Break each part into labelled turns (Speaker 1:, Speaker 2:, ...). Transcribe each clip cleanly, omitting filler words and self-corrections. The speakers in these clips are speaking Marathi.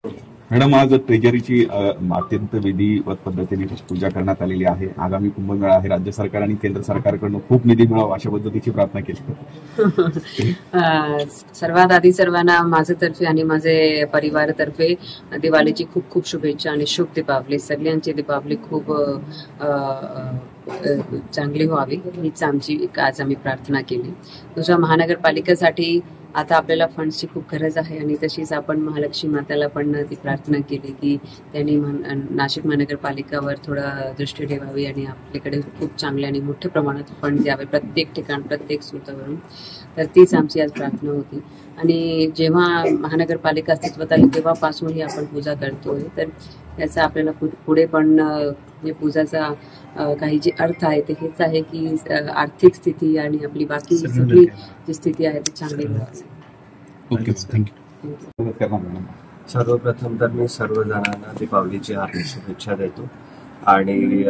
Speaker 1: मॅडम, आज ट्रेजरीची अत्यंत विधिवत पद्धतीने पूजा करण्यात आलेली आहे. आगामी कुंभमेळा आहे. राज्य सरकार आणि केंद्र सरकारकडून खूप निधी मिळावा अशा पद्धतीची प्रार्थना केली.
Speaker 2: सर्वात आधी सर्वांना माझ्यातर्फे आणि माझे परिवारातर्फे दिवाळीची खूप खूप शुभेच्छा आणि शुभ दीपावली. सगळ्यांची दीपावली खूप चांगली व्हावी हीच आमची आज आम्ही प्रार्थना केली. दुसऱ्या महानगरपालिकेसाठी आता आपल्याला फंड्सची खूप गरज आहे आणि तशीच आपण महालक्ष्मी माताला पण ती प्रार्थना केली की त्यांनी नाशिक महानगरपालिकावर थोडा दृष्टी ठेवावी आणि आपल्याकडे खूप चांगले आणि मोठ्या प्रमाणात फंड द्यावे प्रत्येक ठिकाण प्रत्येक स्रोतावरून. तर तीच आमची आज प्रार्थना होती. आणि जेव्हा महानगरपालिका अस्तित्वात आली तेव्हापासूनही आपण पूजा करतोय, तर त्याचा आपल्याला पुढे पण पूजाचा काही जे अर्थ आहे ते हेच आहे की आर्थिक स्थिती आणि आपली बाकी सगळी जी स्थिती आहे ती चांगली होईल.
Speaker 1: Okay, thank you.
Speaker 3: सर्वप्रथम तर मी सर्वजणांना दीपावलीची हार्दिक शुभेच्छा देतो. आणि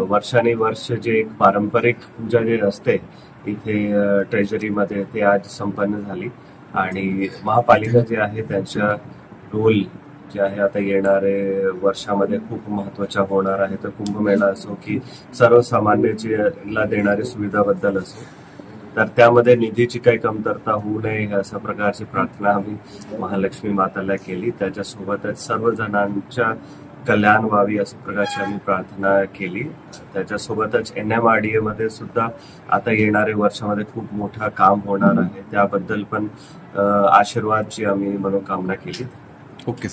Speaker 3: वर्षानुवर्ष जे एक पारंपरिक पूजा जे असते इथे ट्रेजरीमध्ये ते आज संपन्न झाली. आणि महापालिका जे आहे त्यांच्या रोल जे आहे आता येणारे वर्षामध्ये खूप महत्वाच्या होणार आहे. तर कुंभमेळा असो की सर्वसामान्यला देणारी सुविधाबद्दल असो, तर त्यामध्ये निधीची काही कमतरता होऊ नये अशा प्रकारची प्रार्थना आम्ही महालक्ष्मी माताला केली. त्याच्यासोबतच सर्वजणांच्या कल्याण व्हावी अशा प्रकारची आम्ही प्रार्थना केली. त्याच्यासोबतच NMRDA मध्ये सुद्धा आता येणाऱ्या वर्षामध्ये खूप मोठं काम होणार आहे, त्याबद्दल पण आशीर्वादची आम्ही मनोकामना केली.
Speaker 1: ओके.